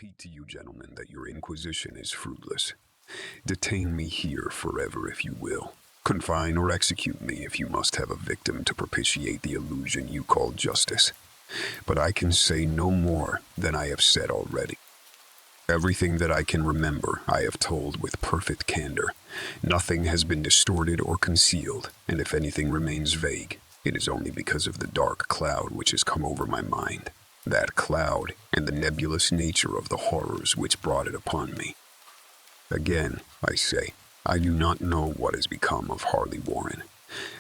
repeat to you, gentlemen, that your inquisition is fruitless. Detain me here forever if you will. Confine or execute me if you must have a victim to propitiate the illusion you call justice. But I can say no more than I have said already. Everything that I can remember I have told with perfect candor. Nothing has been distorted or concealed, and if anything remains vague, it is only because of the dark cloud which has come over my mind. That cloud and the nebulous nature of the horrors which brought it upon me. Again, I say, I do not know what has become of Harley Warren,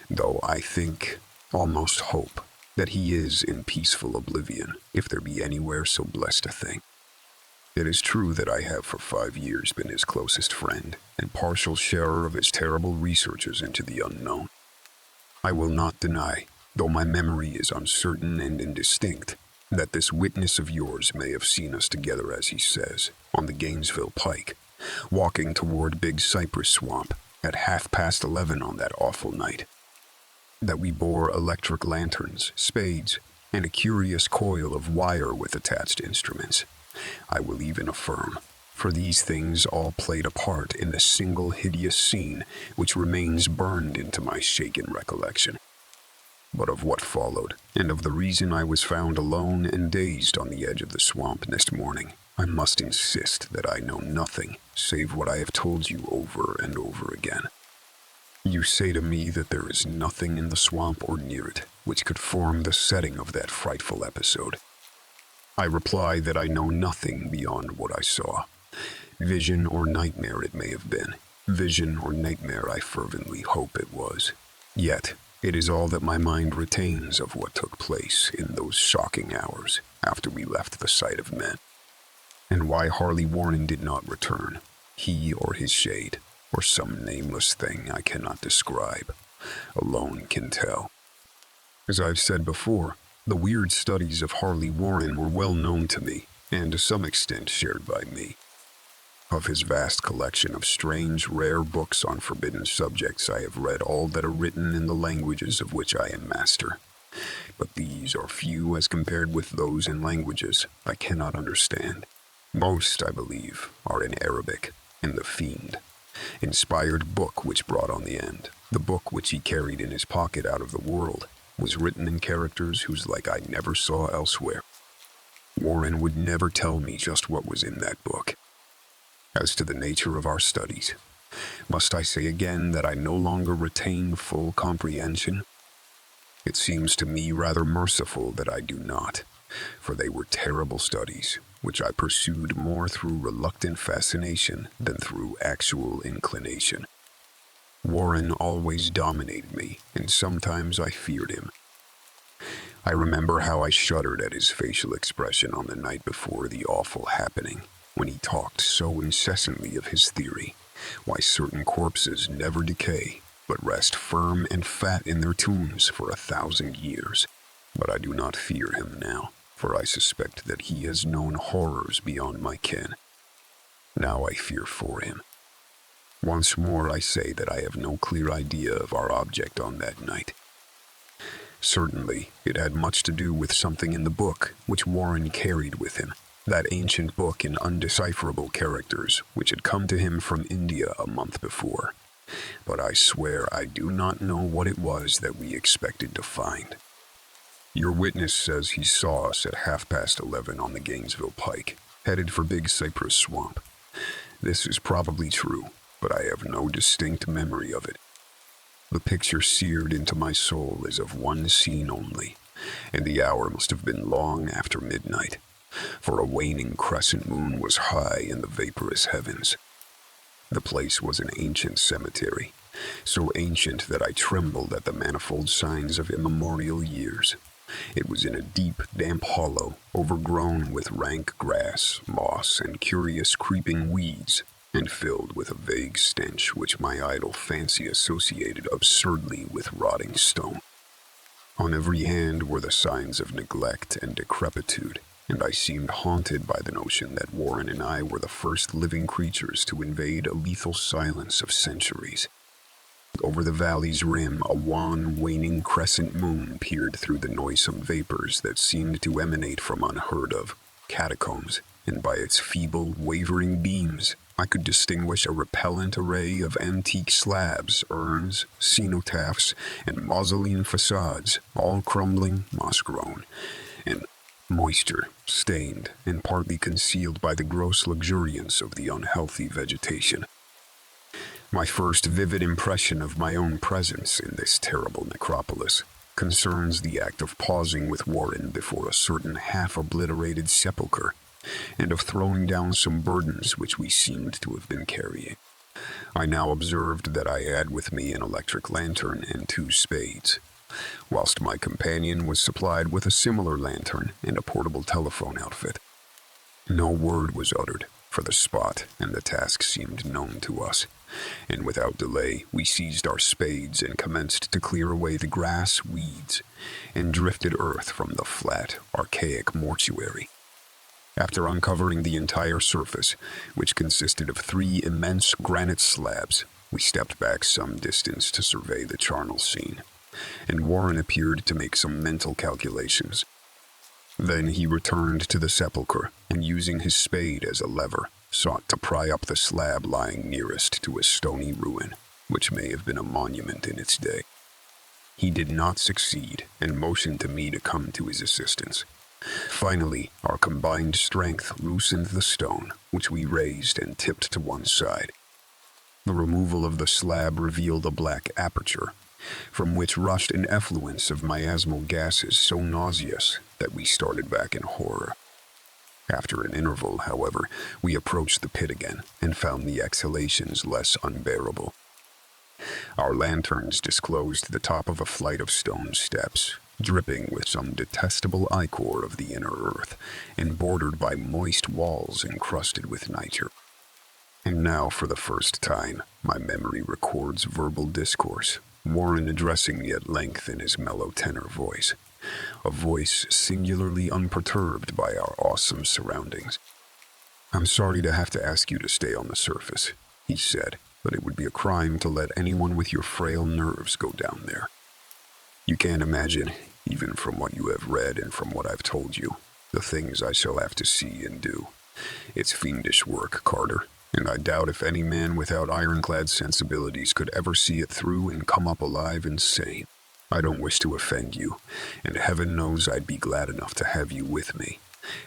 though I think, almost hope, that he is in peaceful oblivion, if there be anywhere so blessed a thing. It is true that I have for 5 years been his closest friend, and partial sharer of his terrible researches into the unknown. I will not deny, though my memory is uncertain and indistinct, that this witness of yours may have seen us together, as he says, on the Gainesville Pike, walking toward Big Cypress Swamp at 11:30 on that awful night. That we bore electric lanterns, spades, and a curious coil of wire with attached instruments. I will even affirm, for these things all played a part in the single hideous scene which remains burned into my shaken recollection. But of what followed, and of the reason I was found alone and dazed on the edge of the swamp next morning, I must insist that I know nothing save what I have told you over and over again. You say to me that there is nothing in the swamp or near it which could form the setting of that frightful episode. I reply that I know nothing beyond what I saw. Vision or nightmare it may have been. Vision or nightmare I fervently hope it was. Yet, it is all that my mind retains of what took place in those shocking hours after we left the sight of men. And why Harley Warren did not return, he or his shade, or some nameless thing I cannot describe, alone can tell. As I've said before, the weird studies of Harley Warren were well known to me, and to some extent shared by me. Of his vast collection of strange, rare books on forbidden subjects, I have read all that are written in the languages of which I am master. But these are few as compared with those in languages I cannot understand. Most, I believe, are in Arabic, in the Fiend, inspired book which brought on the end, the book which he carried in his pocket out of the world, was written in characters whose like I never saw elsewhere. Warren would never tell me just what was in that book. As to the nature of our studies, must I say again that I no longer retain full comprehension? It seems to me rather merciful that I do not, for they were terrible studies, which I pursued more through reluctant fascination than through actual inclination. Warren always dominated me, and sometimes I feared him. I remember how I shuddered at his facial expression on the night before the awful happening, when he talked so incessantly of his theory, why certain corpses never decay, but rest firm and fat in their tombs for 1,000 years. But I do not fear him now, for I suspect that he has known horrors beyond my ken. Now I fear for him. Once more I say that I have no clear idea of our object on that night. Certainly, it had much to do with something in the book which Warren carried with him, that ancient book in undecipherable characters which had come to him from India a month before. But I swear I do not know what it was that we expected to find. Your witness says he saw us at 11:30 on the Gainesville Pike, headed for Big Cypress Swamp. This is probably true, but I have no distinct memory of it. The picture seared into my soul is of one scene only, and the hour must have been long after midnight, for a waning crescent moon was high in the vaporous heavens. The place was an ancient cemetery, so ancient that I trembled at the manifold signs of immemorial years. It was in a deep, damp hollow, overgrown with rank grass, moss, and curious creeping weeds, and filled with a vague stench which my idle fancy associated absurdly with rotting stone. On every hand were the signs of neglect and decrepitude, and I seemed haunted by the notion that Warren and I were the first living creatures to invade a lethal silence of centuries. Over the valley's rim, a wan, waning crescent moon peered through the noisome vapors that seemed to emanate from unheard-of catacombs, and by its feeble, wavering beams, I could distinguish a repellent array of antique slabs, urns, cenotaphs, and mausoleum facades, all crumbling, moss-grown, and moisture-stained and partly concealed by the gross luxuriance of the unhealthy vegetation. My first vivid impression of my own presence in this terrible necropolis concerns the act of pausing with Warren before a certain half-obliterated sepulchre, and of throwing down some burdens which we seemed to have been carrying. I now observed that I had with me an electric lantern and 2 spades, whilst my companion was supplied with a similar lantern and a portable telephone outfit. No word was uttered, for the spot and the task seemed known to us, and without delay we seized our spades and commenced to clear away the grass, weeds, and drifted earth from the flat, archaic mortuary. After uncovering the entire surface, which consisted of 3 immense granite slabs, we stepped back some distance to survey the charnel scene, and Warren appeared to make some mental calculations. Then he returned to the sepulchre, and using his spade as a lever, sought to pry up the slab lying nearest to a stony ruin, which may have been a monument in its day. He did not succeed, and motioned to me to come to his assistance. Finally, our combined strength loosened the stone, which we raised and tipped to one side. The removal of the slab revealed a black aperture, from which rushed an effluence of miasmal gases so nauseous that we started back in horror. After an interval, however, we approached the pit again and found the exhalations less unbearable. Our lanterns disclosed the top of a flight of stone steps, dripping with some detestable ichor of the inner earth and bordered by moist walls encrusted with nitre. And now, for the first time, my memory records verbal discourse, Warren addressing me at length in his mellow tenor voice, a voice singularly unperturbed by our awesome surroundings. "I'm sorry to have to ask you to stay on the surface," he said, "but it would be a crime to let anyone with your frail nerves go down there. You can't imagine, even from what you have read and from what I've told you, the things I shall have to see and do. It's fiendish work, Carter, and I doubt if any man without ironclad sensibilities could ever see it through and come up alive and sane. I don't wish to offend you, and heaven knows I'd be glad enough to have you with me,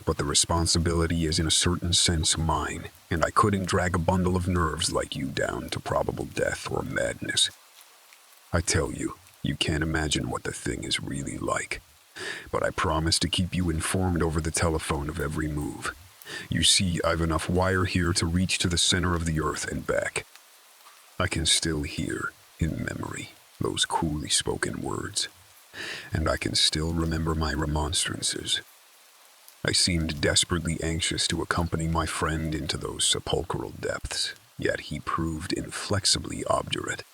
but the responsibility is in a certain sense mine, and I couldn't drag a bundle of nerves like you down to probable death or madness. I tell you, you can't imagine what the thing is really like, but I promise to keep you informed over the telephone of every move. You see, I've enough wire here to reach to the center of the earth and back. I can still hear, in memory, those coolly spoken words, and I can still remember my remonstrances. I seemed desperately anxious to accompany my friend into those sepulchral depths, yet he proved inflexibly obdurate.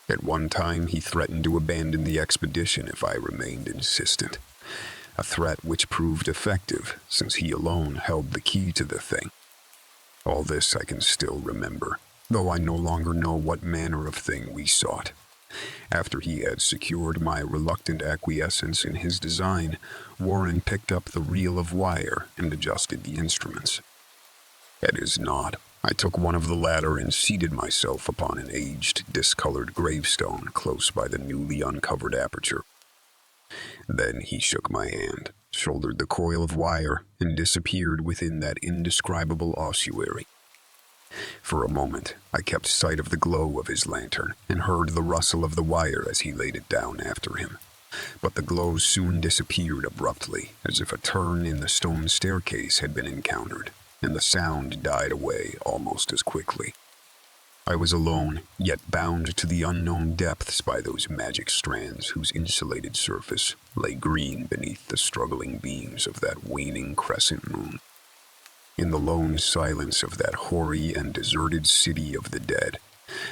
At one time, he threatened to abandon the expedition if I remained insistent, a threat which proved effective, since he alone held the key to the thing. All this I can still remember, though I no longer know what manner of thing we sought. After he had secured my reluctant acquiescence in his design, Warren picked up the reel of wire and adjusted the instruments. At his nod, I took one of the latter and seated myself upon an aged, discolored gravestone close by the newly uncovered aperture. Then he shook my hand, shouldered the coil of wire, and disappeared within that indescribable ossuary. For a moment, I kept sight of the glow of his lantern and heard the rustle of the wire as he laid it down after him. But the glow soon disappeared abruptly, as if a turn in the stone staircase had been encountered, and the sound died away almost as quickly. I was alone, yet bound to the unknown depths by those magic strands whose insulated surface lay green beneath the struggling beams of that waning crescent moon. In the lone silence of that hoary and deserted city of the dead,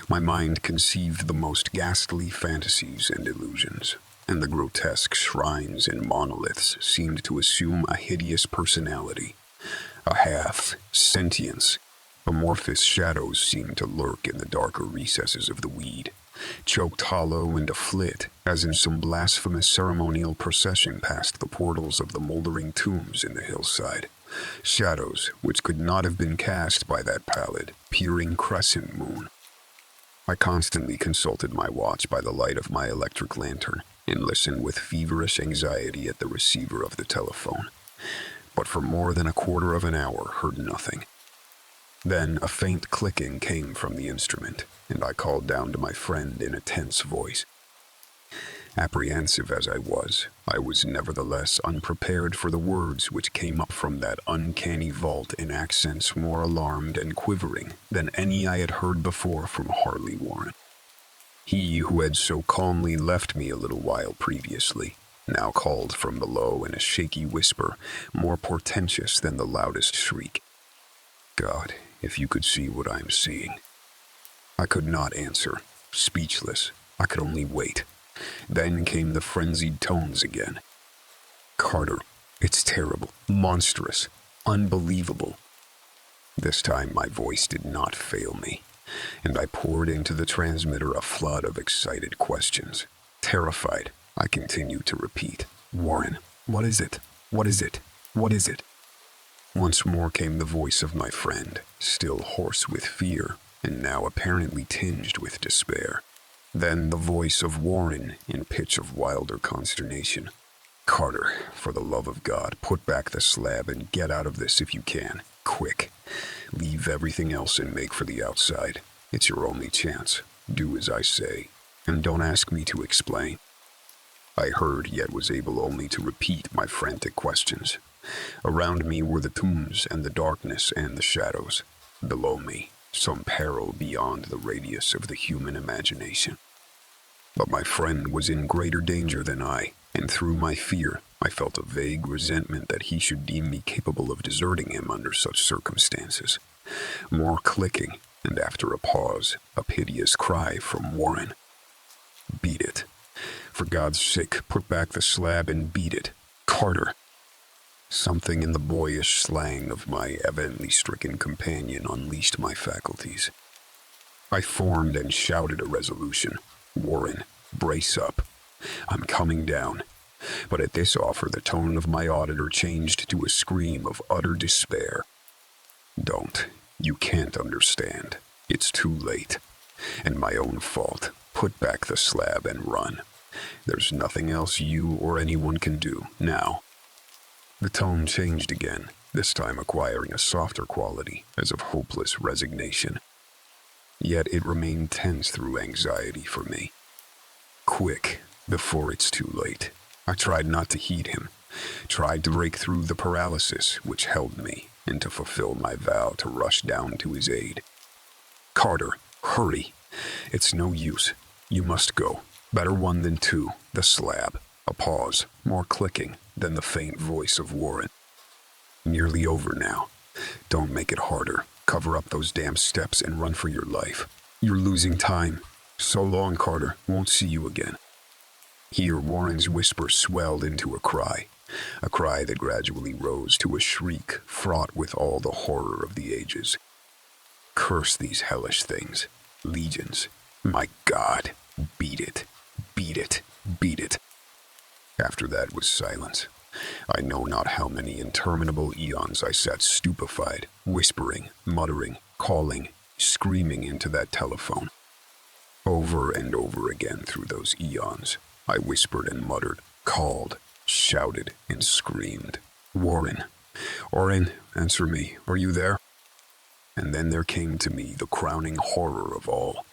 my mind conceived the most ghastly fantasies and illusions, and the grotesque shrines and monoliths seemed to assume a hideous personality, a half-sentience. Amorphous shadows seemed to lurk in the darker recesses of the weed, choked hollow and aflit, as in some blasphemous ceremonial procession past the portals of the moldering tombs in the hillside, Shadows which could not have been cast by that pallid, peering crescent moon. I constantly consulted my watch by the light of my electric lantern and listened with feverish anxiety at the receiver of the telephone, but for more than a quarter of an hour heard nothing. Then a faint clicking came from the instrument, and I called down to my friend in a tense voice. Apprehensive as I was nevertheless unprepared for the words which came up from that uncanny vault in accents more alarmed and quivering than any I had heard before from Harley Warren. He who had so calmly left me a little while previously now called from below in a shaky whisper more portentous than the loudest shriek. God, if you could see what I am seeing. I could not answer. Speechless, I could only wait. Then came the frenzied tones again. Carter, it's terrible, monstrous, unbelievable. This time my voice did not fail me, and I poured into the transmitter a flood of excited questions. Terrified, I continued to repeat, Warren, what is it? What is it? What is it? Once more came the voice of my friend, still hoarse with fear, and now apparently tinged with despair. Then the voice of Warren in pitch of wilder consternation. Carter, for the love of God, put back the slab and get out of this if you can. Quick. Leave everything else and make for the outside. It's your only chance. Do as I say, and don't ask me to explain. I heard, yet was able only to repeat my frantic questions. Around me were the tombs and the darkness and the shadows. Below me, some peril beyond the radius of the human imagination. But my friend was in greater danger than I, and through my fear, I felt a vague resentment that he should deem me capable of deserting him under such circumstances. More clicking, and after a pause, a piteous cry from Warren. Beat it. For God's sake, put back the slab and beat it. Carter. Something in the boyish slang of my evidently stricken companion unleashed my faculties. I formed and shouted a resolution. Warren, brace up. I'm coming down. But at this offer, the tone of my auditor changed to a scream of utter despair. Don't. You can't understand. It's too late. And my own fault. Put back the slab and run. There's nothing else you or anyone can do now. The tone changed again, this time acquiring a softer quality, as of hopeless resignation. Yet it remained tense through anxiety for me. Quick, before it's too late. I tried not to heed him, tried to break through the paralysis which held me, and to fulfill my vow to rush down to his aid. Carter, hurry. It's no use. You must go. Better one than two. The slab. A pause, more clicking, than the faint voice of Warren. Nearly over now. Don't make it harder. Cover up those damn steps and run for your life. You're losing time. So long, Carter. Won't see you again. Here Warren's whisper swelled into a cry that gradually rose to a shriek fraught with all the horror of the ages. Curse these hellish things. Legions. My God. Beat it. Beat it. Beat it. After that was silence. I know not how many interminable eons I sat stupefied, whispering, muttering, calling, screaming into that telephone. Over and over again through those eons, I whispered and muttered, called, shouted, and screamed. Warren, Warren, answer me, are you there? And then there came to me the crowning horror of all,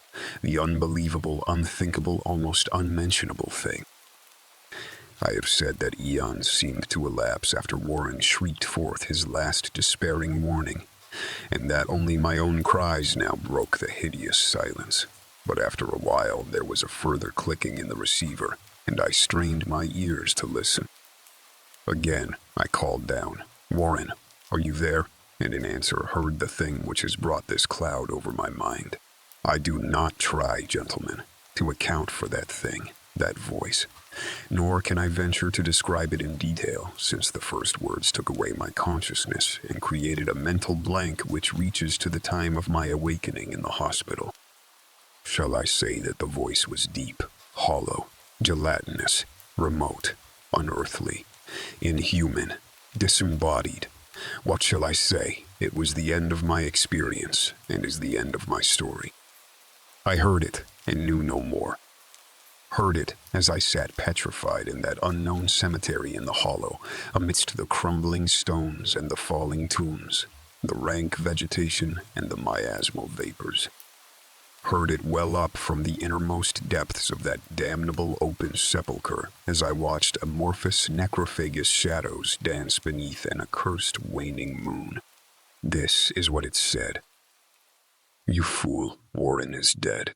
the unbelievable, unthinkable, almost unmentionable thing. I have said that eons seemed to elapse after Warren shrieked forth his last despairing warning, and that only my own cries now broke the hideous silence. But after a while there was a further clicking in the receiver, and I strained my ears to listen. Again I called down, Warren, are you there? And in answer heard the thing which has brought this cloud over my mind. I do not try, gentlemen, to account for that thing, that voice. Nor can I venture to describe it in detail, since the first words took away my consciousness and created a mental blank which reaches to the time of my awakening in the hospital. Shall I say that the voice was deep, hollow, gelatinous, remote, unearthly, inhuman, disembodied, What shall I say? It was the end of my experience, and is the end of my story. I heard it, and knew no more. Heard it as I sat petrified in that unknown cemetery in the hollow, amidst the crumbling stones and the falling tombs, the rank vegetation and the miasmal vapors. Heard it well up from the innermost depths of that damnable open sepulchre as I watched amorphous necrophagous shadows dance beneath an accursed waning moon. This is what it said. You fool, Warren is dead.